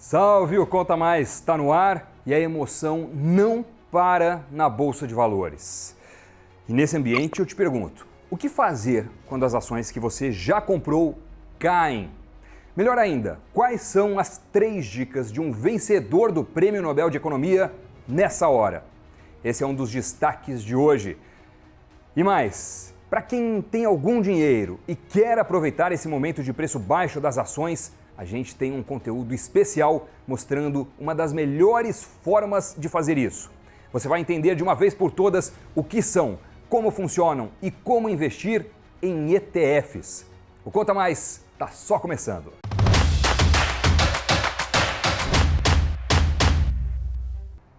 Salve, o Conta Mais está no ar e a emoção não para na Bolsa de Valores. E nesse ambiente eu te pergunto, o que fazer quando as ações que você já comprou caem? Melhor ainda, quais são as 3 dicas de um vencedor do Prêmio Nobel de Economia nessa hora? Esse é um dos destaques de hoje. E mais, para quem tem algum dinheiro e quer aproveitar esse momento de preço baixo das ações, a gente tem um conteúdo especial mostrando uma das melhores formas de fazer isso. Você vai entender de uma vez por todas o que são, como funcionam e como investir em ETFs. O Conta Mais está só começando.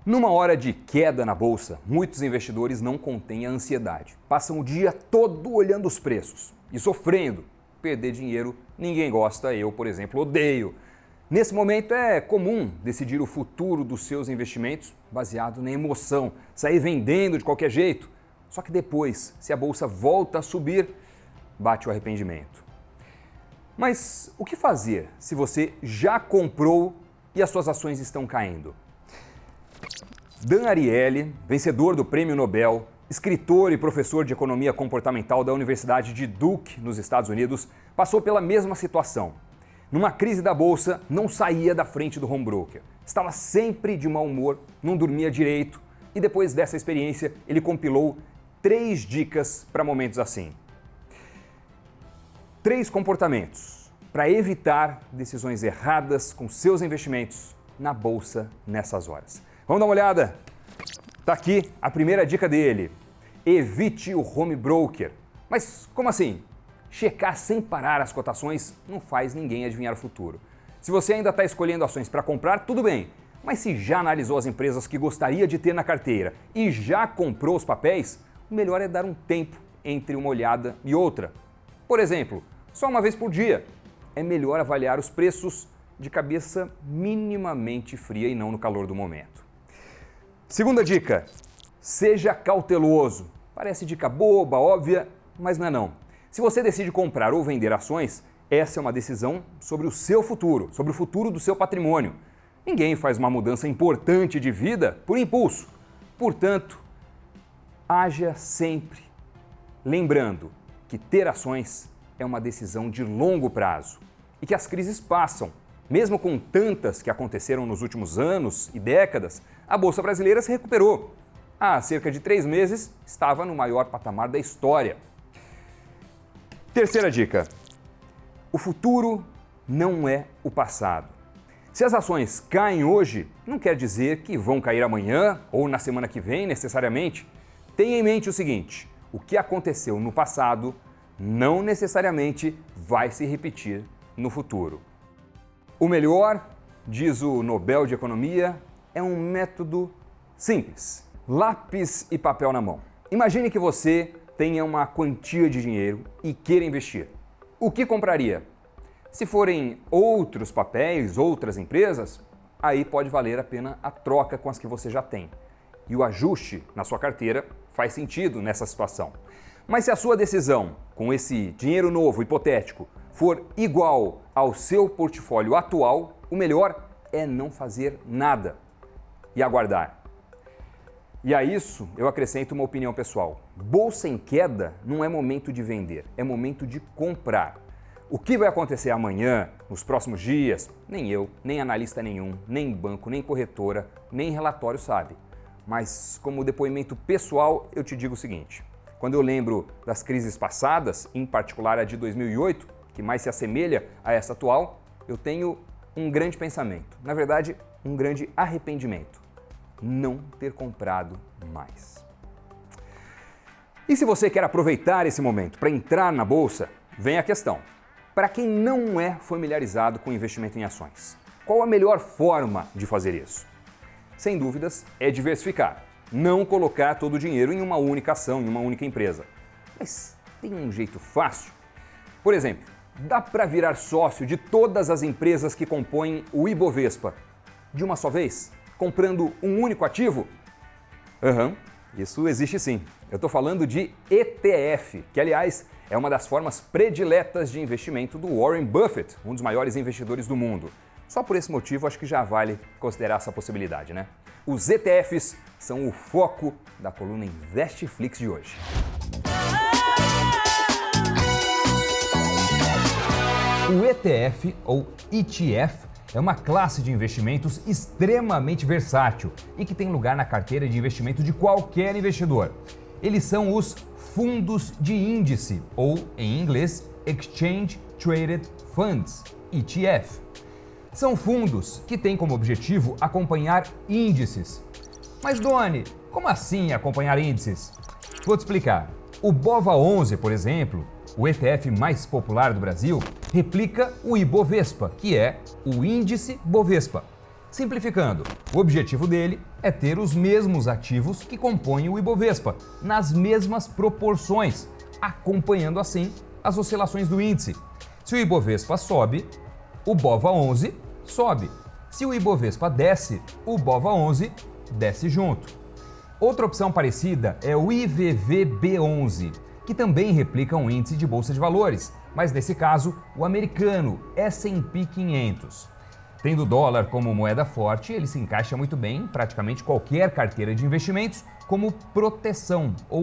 Numa hora de queda na bolsa, muitos investidores não contêm a ansiedade. Passam o dia todo olhando os preços e sofrendo. Perder dinheiro ninguém gosta, eu, por exemplo, odeio. Nesse momento é comum decidir o futuro dos seus investimentos baseado na emoção, sair vendendo de qualquer jeito. Só que depois, se a bolsa volta a subir, bate o arrependimento. Mas o que fazer se você já comprou e as suas ações estão caindo? Dan Ariely, vencedor do Prêmio Nobel, escritor e professor de economia comportamental da Universidade de Duke, nos Estados Unidos, passou pela mesma situação. Numa crise da bolsa, não saía da frente do home broker. Estava sempre de mau humor, não dormia direito e depois dessa experiência ele compilou 3 dicas para momentos assim. 3 comportamentos para evitar decisões erradas com seus investimentos na bolsa nessas horas. Vamos dar uma olhada? Tá aqui a primeira dica dele. Evite o home broker. Mas como assim? Checar sem parar as cotações não faz ninguém adivinhar o futuro. Se você ainda está escolhendo ações para comprar, tudo bem. Mas se já analisou as empresas que gostaria de ter na carteira e já comprou os papéis, o melhor é dar um tempo entre uma olhada e outra. Por exemplo, só uma vez por dia. É melhor avaliar os preços de cabeça minimamente fria e não no calor do momento. Segunda dica. Seja cauteloso. Parece dica boba, óbvia, mas não é não. Se você decide comprar ou vender ações, essa é uma decisão sobre o seu futuro, sobre o futuro do seu patrimônio. Ninguém faz uma mudança importante de vida por impulso. Portanto, haja sempre lembrando que ter ações é uma decisão de longo prazo e que as crises passam. Mesmo com tantas que aconteceram nos últimos anos e décadas, a Bolsa Brasileira se recuperou. Há cerca de 3 meses, estava no maior patamar da história. Terceira dica. O futuro não é o passado. Se as ações caem hoje, não quer dizer que vão cair amanhã ou na semana que vem, necessariamente. Tenha em mente o seguinte, o que aconteceu no passado não necessariamente vai se repetir no futuro. O melhor, diz o Nobel de Economia, é um método simples. Lápis e papel na mão. Imagine que você tenha uma quantia de dinheiro e queira investir. O que compraria? Se forem outros papéis, outras empresas, aí pode valer a pena a troca com as que você já tem. E o ajuste na sua carteira faz sentido nessa situação. Mas se a sua decisão com esse dinheiro novo, hipotético, for igual ao seu portfólio atual, o melhor é não fazer nada e aguardar. E a isso eu acrescento uma opinião pessoal. Bolsa em queda não é momento de vender, é momento de comprar. O que vai acontecer amanhã, nos próximos dias, nem eu, nem analista nenhum, nem banco, nem corretora, nem relatório sabe. Mas como depoimento pessoal, eu te digo o seguinte. Quando eu lembro das crises passadas, em particular a de 2008, que mais se assemelha a essa atual, eu tenho um grande pensamento. Na verdade, um grande arrependimento. Não ter comprado mais. E se você quer aproveitar esse momento para entrar na bolsa, vem a questão. Para quem não é familiarizado com investimento em ações, qual a melhor forma de fazer isso? Sem dúvidas, é diversificar. Não colocar todo o dinheiro em uma única ação, em uma única empresa. Mas tem um jeito fácil? Por exemplo, dá para virar sócio de todas as empresas que compõem o Ibovespa de uma só vez? Comprando um único ativo? Isso existe sim. Eu estou falando de ETF, que aliás é uma das formas prediletas de investimento do Warren Buffett, um dos maiores investidores do mundo. Só por esse motivo, acho que já vale considerar essa possibilidade, né? Os ETFs são o foco da coluna Investflix de hoje. O ETF, ou ETF, é uma classe de investimentos extremamente versátil e que tem lugar na carteira de investimento de qualquer investidor. Eles são os fundos de índice, ou em inglês, Exchange Traded Funds, ETF. São fundos que têm como objetivo acompanhar índices. Mas, Doni, como assim acompanhar índices? Vou te explicar. O BOVA11, por exemplo, o ETF mais popular do Brasil, replica o Ibovespa, que é o índice Bovespa. Simplificando, o objetivo dele é ter os mesmos ativos que compõem o Ibovespa, nas mesmas proporções, acompanhando assim as oscilações do índice. Se o Ibovespa sobe, o BOVA11 sobe. Se o Ibovespa desce, o BOVA11 desce junto. Outra opção parecida é o IVVB11, que também replica um índice de bolsa de valores, mas nesse caso, o americano S&P 500. Tendo o dólar como moeda forte, ele se encaixa muito bem em praticamente qualquer carteira de investimentos como proteção ou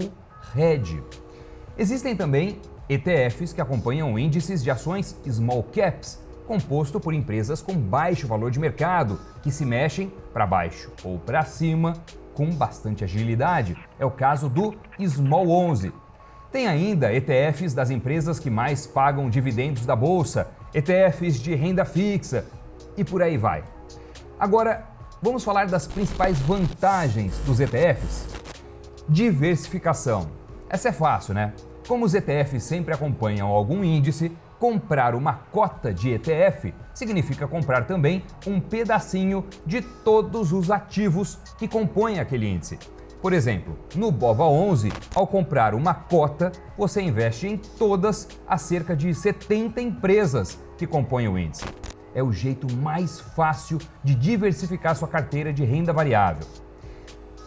hedge. Existem também ETFs que acompanham índices de ações small caps, composto por empresas com baixo valor de mercado, que se mexem para baixo ou para cima com bastante agilidade. É o caso do Small 11. Tem ainda ETFs das empresas que mais pagam dividendos da bolsa, ETFs de renda fixa e por aí vai. Agora, vamos falar das principais vantagens dos ETFs? Diversificação. Essa é fácil, né? Como os ETFs sempre acompanham algum índice, comprar uma cota de ETF significa comprar também um pedacinho de todos os ativos que compõem aquele índice. Por exemplo, no BOVA11, ao comprar uma cota, você investe em todas as cerca de 70 empresas que compõem o índice. É o jeito mais fácil de diversificar sua carteira de renda variável.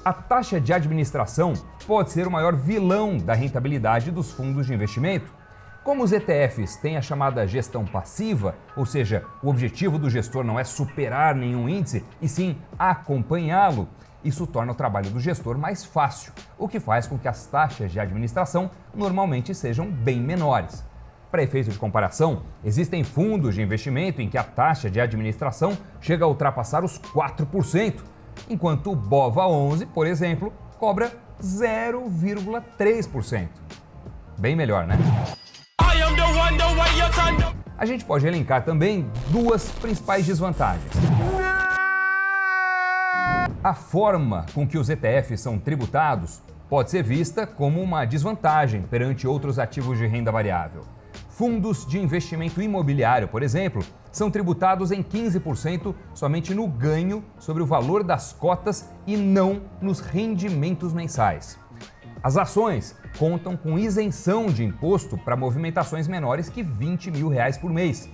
A taxa de administração pode ser o maior vilão da rentabilidade dos fundos de investimento. Como os ETFs têm a chamada gestão passiva, ou seja, o objetivo do gestor não é superar nenhum índice, e sim acompanhá-lo, isso torna o trabalho do gestor mais fácil, o que faz com que as taxas de administração normalmente sejam bem menores. Para efeito de comparação, existem fundos de investimento em que a taxa de administração chega a ultrapassar os 4%, enquanto o BOVA11, por exemplo, cobra 0,3%. Bem melhor, né? A gente pode elencar também duas principais desvantagens. A forma com que os ETFs são tributados pode ser vista como uma desvantagem perante outros ativos de renda variável. Fundos de investimento imobiliário, por exemplo, são tributados em 15% somente no ganho sobre o valor das cotas e não nos rendimentos mensais. As ações contam com isenção de imposto para movimentações menores que R$20 mil por mês.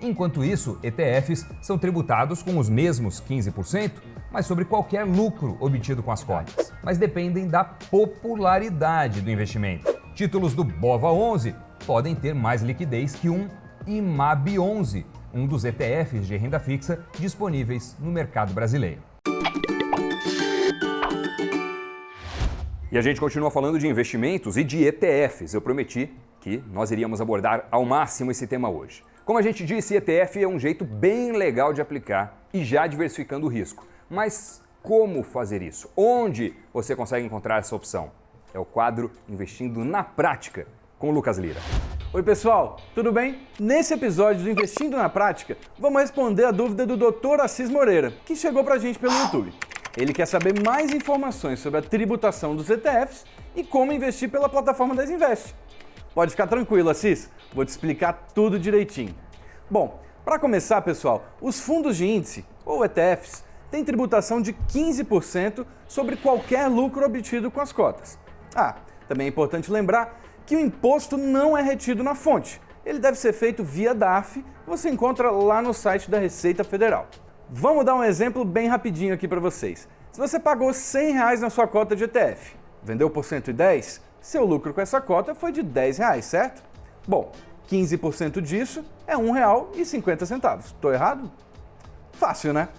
Enquanto isso, ETFs são tributados com os mesmos 15%, mas sobre qualquer lucro obtido com as cotas. Mas dependem da popularidade do investimento. Títulos do BOVA11 podem ter mais liquidez que um IMAB11, um dos ETFs de renda fixa disponíveis no mercado brasileiro. E a gente continua falando de investimentos e de ETFs. Eu prometi que nós iríamos abordar ao máximo esse tema hoje. Como a gente disse, ETF é um jeito bem legal de aplicar e já diversificando o risco. Mas como fazer isso? Onde você consegue encontrar essa opção? É o quadro Investindo na Prática, com o Lucas Lira. Oi pessoal, tudo bem? Nesse episódio do Investindo na Prática, vamos responder a dúvida do Dr. Assis Moreira, que chegou pra gente pelo YouTube. Ele quer saber mais informações sobre a tributação dos ETFs e como investir pela plataforma da Desinvest. Pode ficar tranquilo, Assis, vou te explicar tudo direitinho. Bom, para começar, pessoal, os fundos de índice, ou ETFs, têm tributação de 15% sobre qualquer lucro obtido com as cotas. Também é importante lembrar que o imposto não é retido na fonte. Ele deve ser feito via DARF, que você encontra lá no site da Receita Federal. Vamos dar um exemplo bem rapidinho aqui para vocês. Se você pagou R$100 na sua cota de ETF, vendeu por 110, seu lucro com essa cota foi de R$10, certo? Bom, 15% disso é R$1,50. Estou errado? Fácil, né?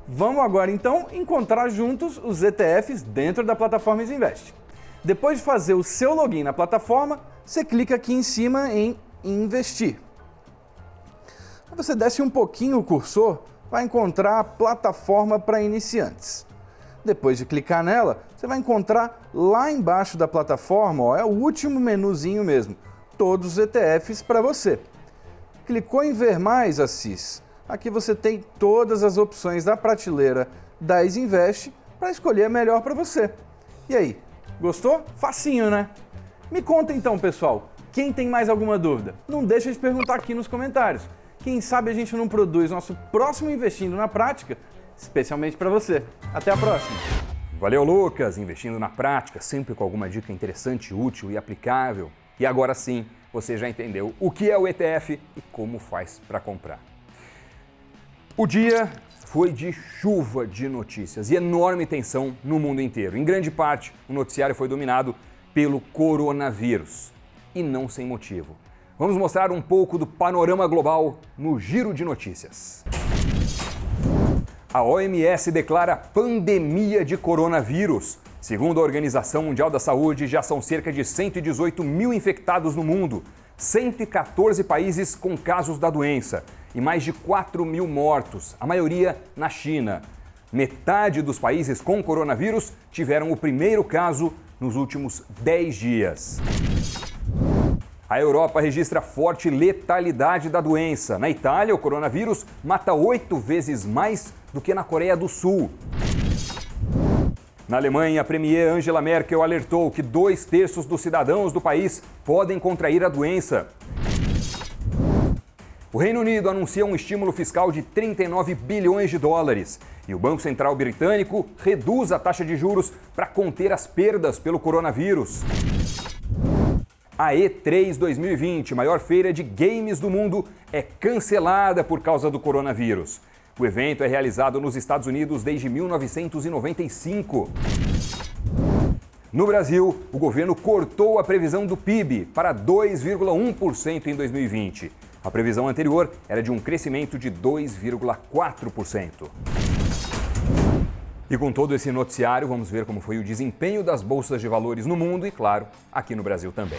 Vamos agora então encontrar juntos os ETFs dentro da plataforma Isinvest. Depois de fazer o seu login na plataforma, você clica aqui em cima em Investir. Você desce um pouquinho o cursor, vai encontrar a plataforma para iniciantes. Depois de clicar nela, você vai encontrar lá embaixo da plataforma, ó, é o último menuzinho mesmo, todos os ETFs para você. Clicou em ver mais, Assis? Aqui você tem todas as opções da prateleira da Isinvest para escolher a melhor para você. E aí, gostou? Facinho, né? Me conta então, pessoal, quem tem mais alguma dúvida? Não deixa de perguntar aqui nos comentários. Quem sabe a gente não produz nosso próximo Investindo na Prática, especialmente para você. Até a próxima! Valeu, Lucas! Investindo na Prática, sempre com alguma dica interessante, útil e aplicável. E agora sim, você já entendeu o que é o ETF e como faz para comprar. O dia foi de chuva de notícias e enorme tensão no mundo inteiro. Em grande parte, o noticiário foi dominado pelo coronavírus. E não sem motivo. Vamos mostrar um pouco do panorama global no Giro de Notícias. A OMS declara pandemia de coronavírus. Segundo a Organização Mundial da Saúde, já são cerca de 118 mil infectados no mundo, 114 países com casos da doença e mais de 4 mil mortos, a maioria na China. Metade dos países com coronavírus tiveram o primeiro caso nos últimos 10 dias. A Europa registra forte letalidade da doença. Na Itália, o coronavírus mata 8 vezes mais do que na Coreia do Sul. Na Alemanha, a premier Angela Merkel alertou que 2/3 dos cidadãos do país podem contrair a doença. O Reino Unido anuncia um estímulo fiscal de 39 bilhões de dólares e o Banco Central Britânico reduz a taxa de juros para conter as perdas pelo coronavírus. A E3 2020, maior feira de games do mundo, é cancelada por causa do coronavírus. O evento é realizado nos Estados Unidos desde 1995. No Brasil, o governo cortou a previsão do PIB para 2,1% em 2020. A previsão anterior era de um crescimento de 2,4%. E com todo esse noticiário, vamos ver como foi o desempenho das bolsas de valores no mundo e, claro, aqui no Brasil também.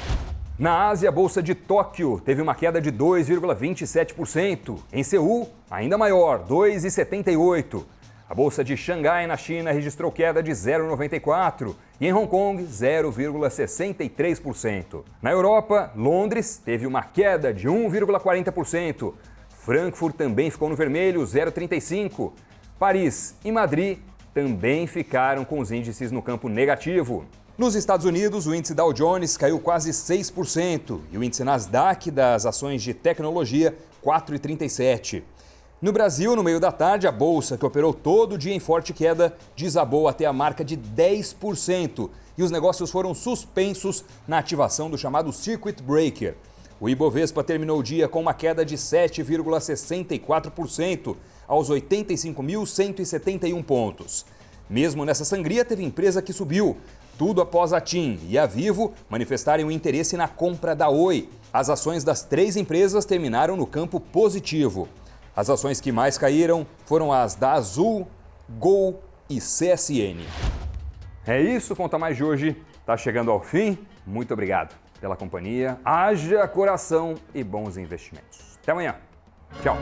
Na Ásia, a bolsa de Tóquio teve uma queda de 2,27%. Em Seul, ainda maior, 2,78%. A bolsa de Xangai, na China, registrou queda de 0,94%. E em Hong Kong, 0,63%. Na Europa, Londres teve uma queda de 1,40%. Frankfurt também ficou no vermelho, 0,35%. Paris e Madrid também ficaram com os índices no campo negativo. Nos Estados Unidos, o índice Dow Jones caiu quase 6% e o índice Nasdaq das ações de tecnologia, 4,37%. No Brasil, no meio da tarde, a bolsa, que operou todo o dia em forte queda, desabou até a marca de 10% e os negócios foram suspensos na ativação do chamado Circuit Breaker. O Ibovespa terminou o dia com uma queda de 7,64% aos 85.171 pontos. Mesmo nessa sangria, teve empresa que subiu. Tudo após a TIM e a Vivo manifestarem o interesse na compra da Oi. As ações das 3 empresas terminaram no campo positivo. As ações que mais caíram foram as da Azul, Gol e CSN. É isso, Conta Mais de hoje está chegando ao fim. Muito obrigado pela companhia. Haja coração e bons investimentos. Até amanhã. Tchau.